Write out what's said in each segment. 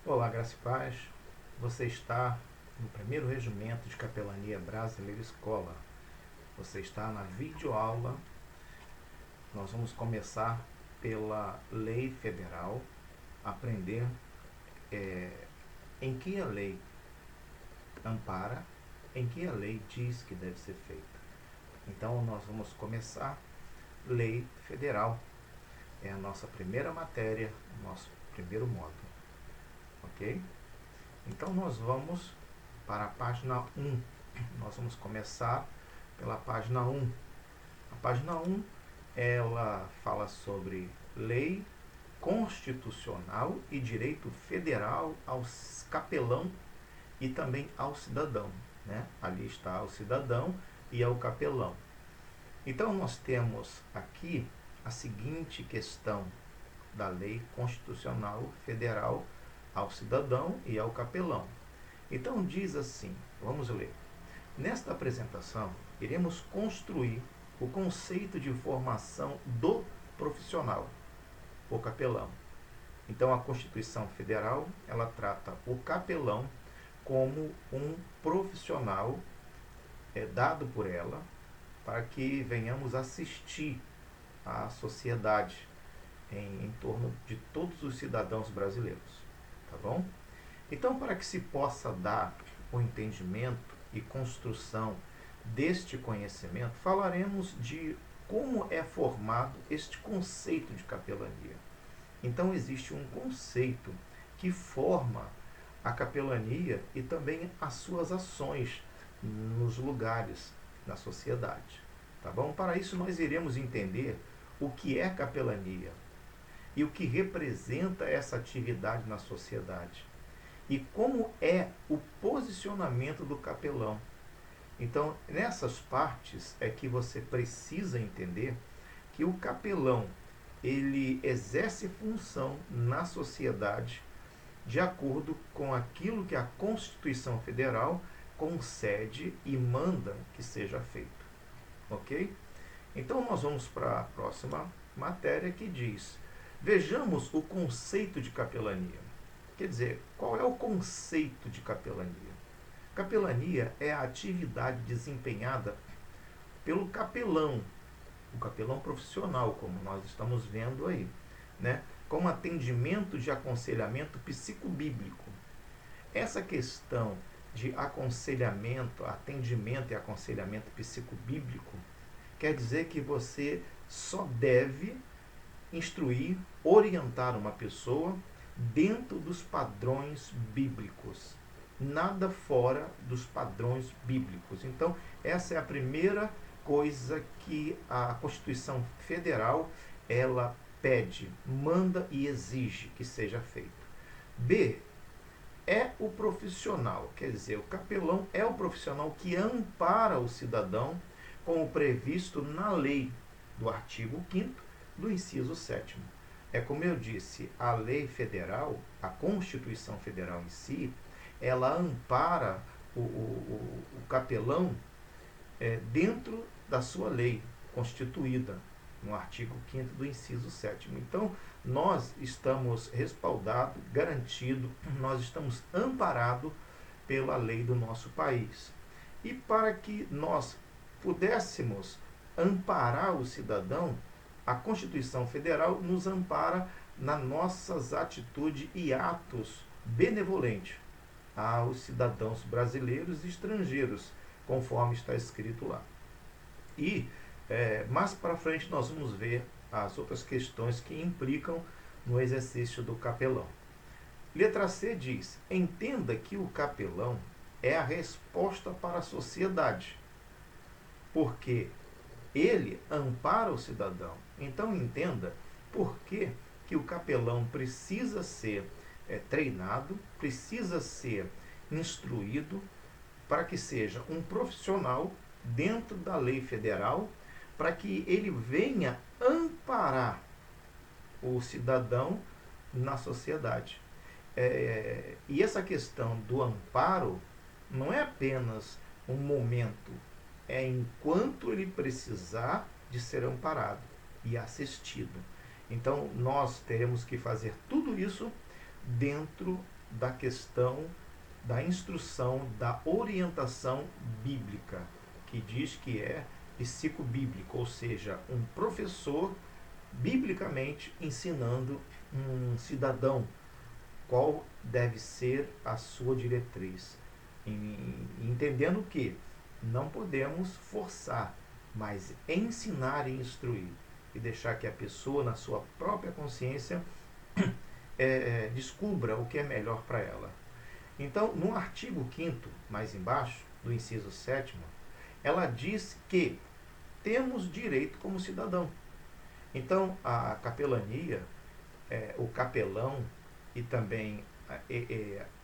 Olá, graça e paz. Você está no primeiro regimento de capelania brasileira escola. Você está na videoaula. Nós vamos começar pela lei federal, aprender em que a lei ampara, em que a lei diz que deve ser feita. Então, nós vamos começar lei federal. É a nossa primeira matéria, nosso primeiro módulo. Ok? Então, nós vamos para a página 1. Nós vamos começar pela página 1. A página 1, ela fala sobre lei constitucional e direito federal ao capelão e também ao cidadão, né? Ali está o cidadão e ao capelão. Então, nós temos aqui a seguinte questão da lei constitucional federal ao cidadão e ao capelão. Então, diz assim, vamos ler. Nesta apresentação, iremos construir o conceito de formação do profissional, o capelão. Então, a Constituição Federal, ela trata o capelão como um profissional dado por ela para que venhamos assistir à sociedade em torno de todos os cidadãos brasileiros. Tá bom? Então, para que se possa dar o entendimento e construção deste conhecimento, falaremos de como é formado este conceito de capelania. Então, existe um conceito que forma a capelania e também as suas ações nos lugares, na sociedade. Tá bom? Para isso, nós iremos entender o que é capelania e o que representa essa atividade na sociedade e como é o posicionamento do capelão. Então, nessas partes é que você precisa entender que o capelão, ele exerce função na sociedade de acordo com aquilo que a Constituição Federal concede e manda que seja feito. Ok? Então, nós vamos para a próxima matéria que diz: vejamos o conceito de capelania. Quer dizer, qual é o conceito de capelania? Capelania é a atividade desempenhada pelo capelão, o capelão profissional, como nós estamos vendo aí, né? Com atendimento de aconselhamento psicobíblico. Essa questão de aconselhamento, atendimento e aconselhamento psicobíblico quer dizer que você só deve instruir, orientar uma pessoa dentro dos padrões bíblicos, nada fora dos padrões bíblicos. Então, essa é a primeira coisa que a Constituição Federal ela pede, manda e exige que seja feito. B, é o profissional, quer dizer, o capelão é o profissional que ampara o cidadão como previsto na lei do artigo 5º do inciso 7º. É como eu disse, a lei federal, a Constituição Federal em si, ela ampara o capelão dentro da sua lei constituída, no artigo 5º do inciso 7º. Então, nós estamos respaldados, garantidos, nós estamos amparados pela lei do nosso país. E para que nós pudéssemos amparar o cidadão, a Constituição Federal nos ampara nas nossas atitudes e atos benevolentes aos cidadãos brasileiros e estrangeiros, conforme está escrito lá. E mais para frente nós vamos ver as outras questões que implicam no exercício do capelão. Letra C diz: entenda que o capelão é a resposta para a sociedade, porque ele ampara o cidadão. Então entenda por que o capelão precisa ser treinado, precisa ser instruído para que seja um profissional dentro da lei federal, para que ele venha amparar o cidadão na sociedade. E essa questão do amparo não é apenas um momento, é enquanto ele precisar de ser amparado e assistido. Então, nós teremos que fazer tudo isso dentro da questão da instrução, da orientação bíblica, que diz que é psicobíblico, ou seja, um professor biblicamente ensinando um cidadão qual deve ser a sua diretriz. Entendendo que não podemos forçar, mas ensinar e instruir, e deixar que a pessoa, na sua própria consciência, descubra o que é melhor para ela. Então, no artigo 5º, mais embaixo, do inciso 7º, ela diz que temos direito como cidadão. Então, a capelania, o capelão e também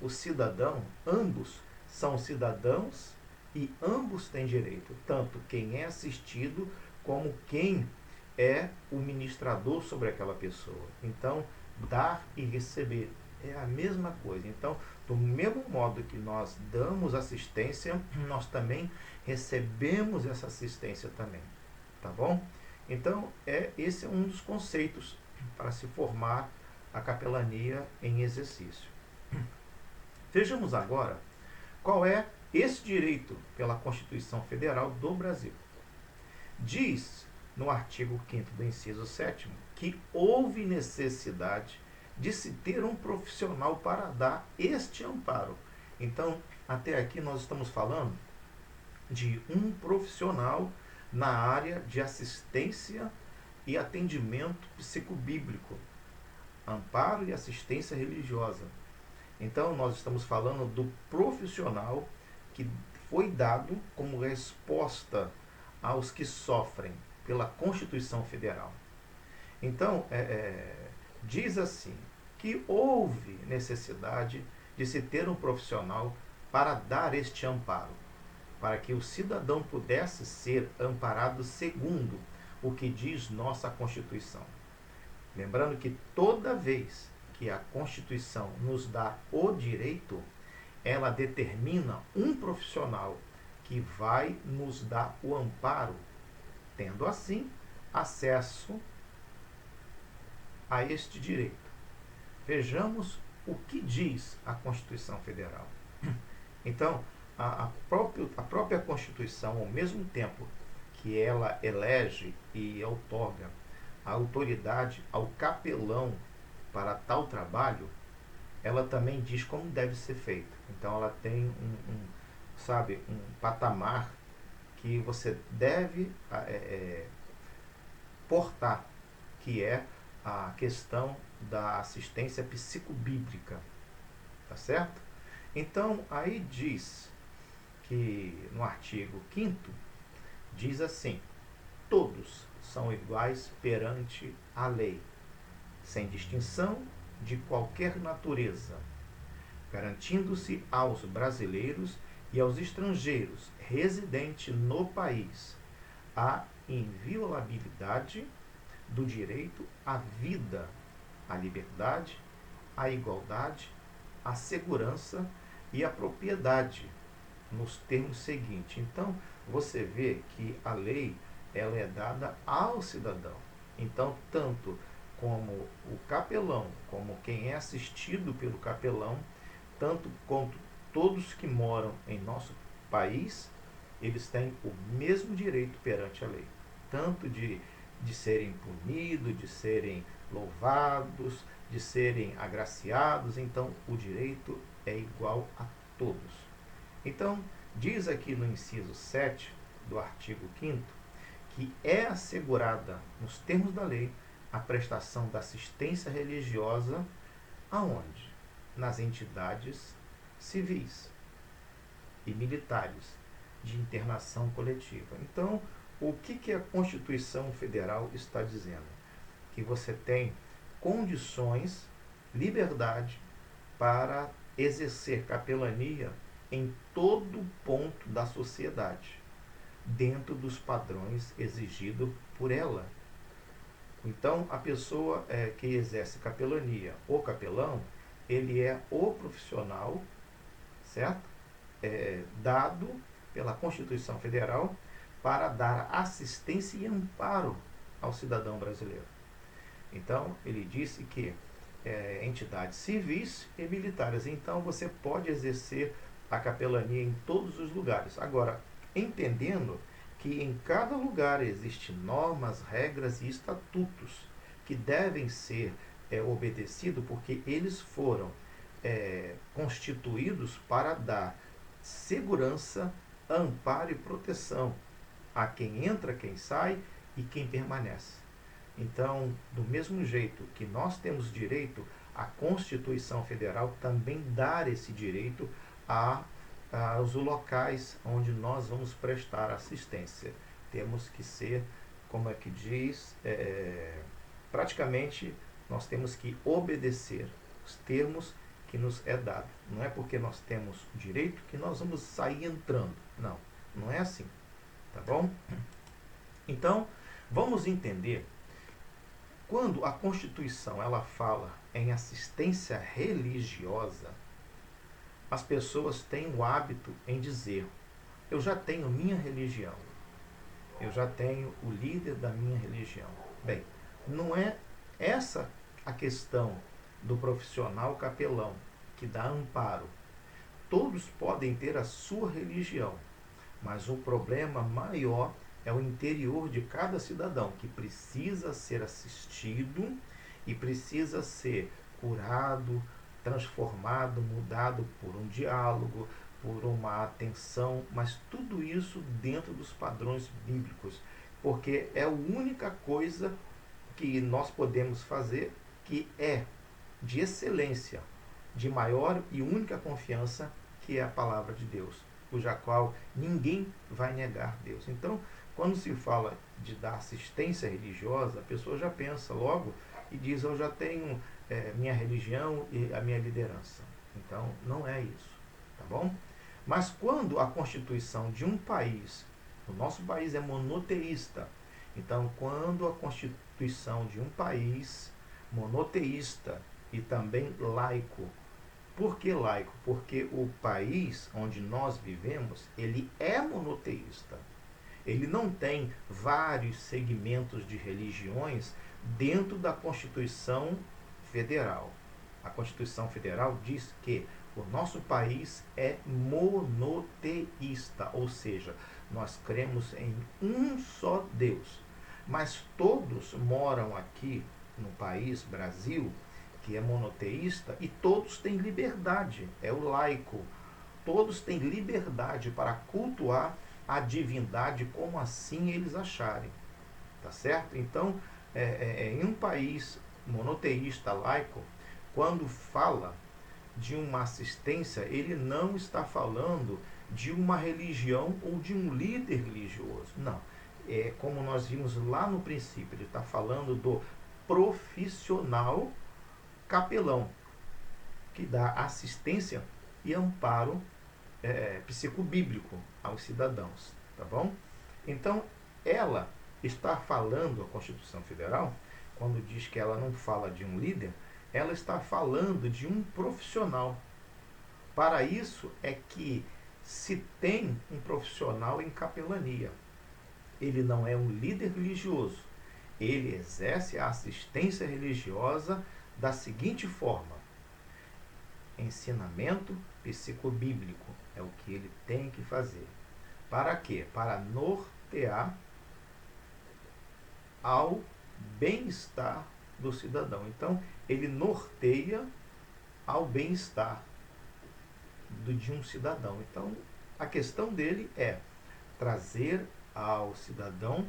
o cidadão, ambos são cidadãos e ambos têm direito, tanto quem é assistido como quem é o ministrador sobre aquela pessoa. Então, dar e receber é a mesma coisa. Então, do mesmo modo que nós damos assistência, nós também recebemos essa assistência também. Tá bom? Então, esse é um dos conceitos para se formar a capelania em exercício. Vejamos agora qual é esse direito pela Constituição Federal do Brasil. Diz no artigo 5º do inciso 7º que houve necessidade de se ter um profissional para dar este amparo. Então, até aqui nós estamos falando de um profissional na área de assistência e atendimento psicobíblico, amparo e assistência religiosa. Então, nós estamos falando do profissional que foi dado como resposta aos que sofrem pela Constituição Federal. Então, diz assim, que houve necessidade de se ter um profissional para dar este amparo, para que o cidadão pudesse ser amparado segundo o que diz nossa Constituição. Lembrando que toda vez que a Constituição nos dá o direito, ela determina um profissional que vai nos dar o amparo, tendo assim acesso a este direito. Vejamos o que diz a Constituição Federal. Então, a própria Constituição, ao mesmo tempo que ela elege e outorga a autoridade ao capelão para tal trabalho, ela também diz como deve ser feito. Então, ela tem um patamar que você deve portar, que é a questão da assistência psicobíblica, tá certo? Então, aí diz que no artigo 5º, diz assim: todos são iguais perante a lei, sem distinção de qualquer natureza, garantindo-se aos brasileiros e aos estrangeiros residentes no país a inviolabilidade do direito à vida, à liberdade, à igualdade, à segurança e à propriedade, nos termos seguintes. Então, você vê que a lei ela é dada ao cidadão. Então, tanto como o capelão, como quem é assistido pelo capelão, tanto quanto todos que moram em nosso país, eles têm o mesmo direito perante a lei. Tanto de serem punidos, de serem louvados, de serem agraciados. Então, o direito é igual a todos. Então, diz aqui no inciso 7 do artigo 5º que é assegurada, nos termos da lei, a prestação da assistência religiosa aonde? Nas entidades civis e militares de internação coletiva. Então, o que a Constituição Federal está dizendo? Que você tem condições, liberdade para exercer capelania em todo ponto da sociedade, dentro dos padrões exigidos por ela. Então, a pessoa que exerce capelania, o capelão, ele é o profissional, certo? Dado pela Constituição Federal para dar assistência e amparo ao cidadão brasileiro. Então, ele disse que entidades civis e militares. Então você pode exercer a capelania em todos os lugares. Agora, entendendo que em cada lugar existem normas, regras e estatutos que devem ser obedecidos, porque eles foram constituídos para dar segurança, amparo e proteção a quem entra, quem sai e quem permanece. Então, do mesmo jeito que nós temos direito, a Constituição Federal também dá esse direito aos locais onde nós vamos prestar assistência. Temos que ser, como é que diz, praticamente nós temos que obedecer os termos que nos é dado. Não é porque nós temos direito que nós vamos sair entrando. Não, não é assim. Tá bom? Então, vamos entender. Quando a Constituição ela fala em assistência religiosa, as pessoas têm o hábito em dizer: eu já tenho minha religião, eu já tenho o líder da minha religião. Bem, não é essa a questão do profissional capelão que dá amparo. Todos podem ter a sua religião, mas o problema maior é o interior de cada cidadão, que precisa ser assistido e precisa ser curado, transformado, mudado por um diálogo, por uma atenção, mas tudo isso dentro dos padrões bíblicos, porque é a única coisa que nós podemos fazer que é de excelência, de maior e única confiança, que é a palavra de Deus, cuja qual ninguém vai negar Deus. Então, quando se fala de dar assistência religiosa, a pessoa já pensa logo e diz: eu já tenho minha religião e a minha liderança. Então, não é isso, tá bom? Mas quando a constituição de um país, o nosso país é monoteísta, então quando a constituição de um país monoteísta e também laico. Por que laico? Porque o país onde nós vivemos, ele é monoteísta. Ele não tem vários segmentos de religiões dentro da Constituição Federal. A Constituição Federal diz que o nosso país é monoteísta, ou seja, nós cremos em um só Deus. Mas todos moram aqui no país, Brasil, que é monoteísta, e todos têm liberdade, é o laico. Todos têm liberdade para cultuar a divindade como assim eles acharem. Tá certo? Então, em um país monoteísta, laico, quando fala de uma assistência, ele não está falando de uma religião ou de um líder religioso. Não. É como nós vimos lá no princípio, ele está falando do profissional capelão, que dá assistência e amparo psicobíblico aos cidadãos, tá bom? Então, ela está falando, a Constituição Federal, quando diz que ela não fala de um líder, ela está falando de um profissional. Para isso é que se tem um profissional em capelania. Ele não é um líder religioso. Ele exerce a assistência religiosa da seguinte forma: ensinamento psicobíblico é o que ele tem que fazer. Para quê? Para nortear ao bem-estar do cidadão. Então, ele norteia ao bem-estar de um cidadão. Então, a questão dele é trazer ao cidadão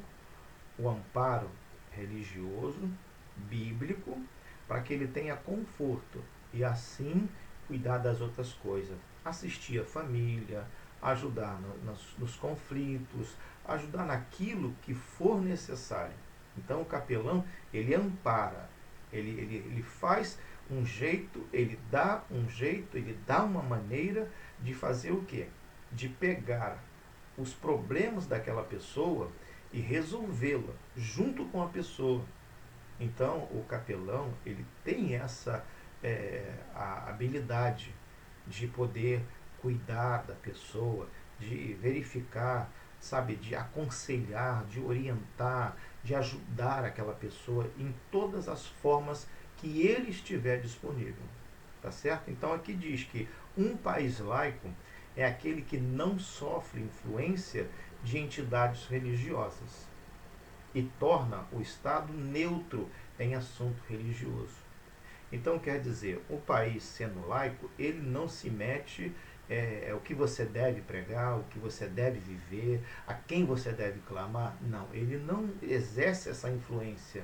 o amparo religioso, bíblico, para que ele tenha conforto e assim cuidar das outras coisas. Assistir a família, ajudar nos conflitos, ajudar naquilo que for necessário. Então o capelão, ele ampara, ele faz um jeito, ele dá um jeito, ele dá uma maneira de fazer o quê? De pegar os problemas daquela pessoa e resolvê-la junto com a pessoa. Então o capelão, ele tem essa a habilidade de poder cuidar da pessoa, de verificar, sabe, de aconselhar, de orientar, de ajudar aquela pessoa em todas as formas que que ele estiver disponível. Tá certo? Então aqui diz que um país laico é aquele que não sofre influência de entidades religiosas e torna o Estado neutro em assunto religioso. Então, quer dizer, o país sendo laico, ele não se mete o que você deve pregar, o que você deve viver, a quem você deve clamar. Não, ele não exerce essa influência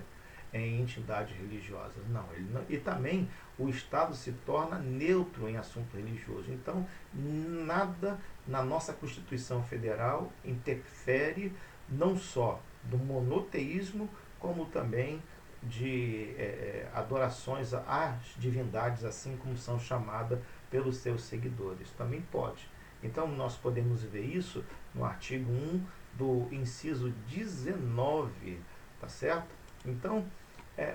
em entidades religiosas. Não, ele não. E também o Estado se torna neutro em assunto religioso. Então, nada na nossa Constituição Federal interfere não só do monoteísmo, como também de adorações às divindades, assim como são chamadas pelos seus seguidores. Também pode. Então, nós podemos ver isso no artigo 1 do inciso 19, tá certo? Então,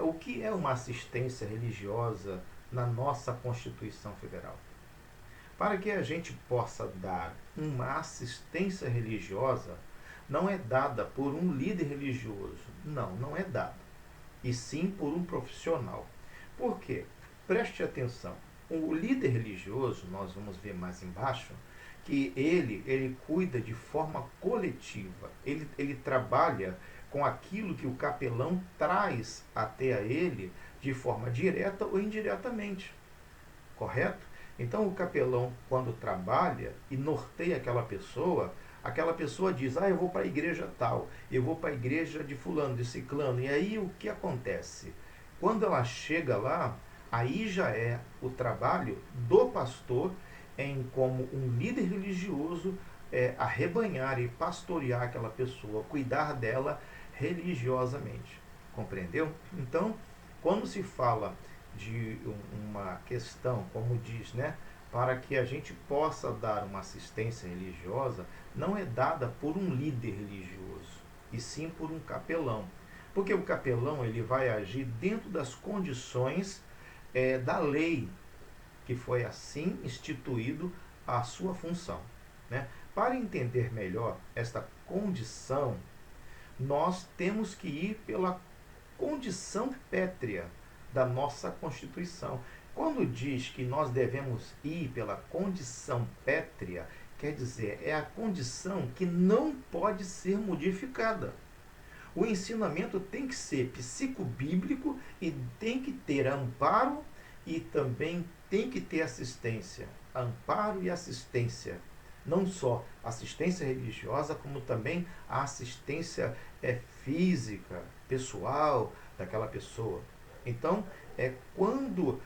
o que é uma assistência religiosa na nossa Constituição Federal? Para que a gente possa dar uma assistência religiosa, não é dada por um líder religioso. Não, não é dada. E sim por um profissional. Por quê? Preste atenção. O líder religioso, nós vamos ver mais embaixo, que ele cuida de forma coletiva. Ele trabalha com aquilo que o capelão traz até a ele de forma direta ou indiretamente. Correto? Então o capelão, quando trabalha e norteia aquela pessoa diz, eu vou para a igreja tal, eu vou para a igreja de fulano, de ciclano. E aí o que acontece? Quando ela chega lá, aí já é o trabalho do pastor em como um líder religioso arrebanhar e pastorear aquela pessoa, cuidar dela religiosamente. Compreendeu? Então, quando se fala de uma questão, como diz, né, para que a gente possa dar uma assistência religiosa, não é dada por um líder religioso, e sim por um capelão. Porque o capelão ele vai agir dentro das condições da lei, que foi assim instituído a sua função. Né? Para entender melhor esta condição, nós temos que ir pela condição pétrea da nossa Constituição. Quando diz que nós devemos ir pela condição pétrea, quer dizer, é a condição que não pode ser modificada. O ensinamento tem que ser psicobíblico e tem que ter amparo e também tem que ter assistência. Amparo e assistência. Não só assistência religiosa, como também a assistência física, pessoal daquela pessoa. Então, quando,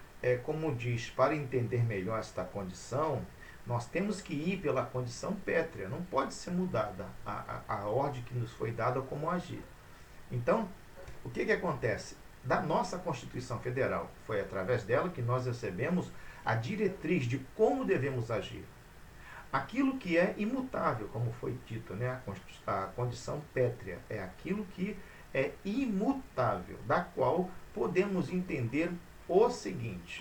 como diz, para entender melhor esta condição, nós temos que ir pela condição pétrea, não pode ser mudada a ordem que nos foi dada como agir. Então, o que acontece? Da nossa Constituição Federal, foi através dela que nós recebemos a diretriz de como devemos agir. Aquilo que é imutável, como foi dito, né? A condição pétrea é aquilo que é imutável, da qual podemos entender o seguinte: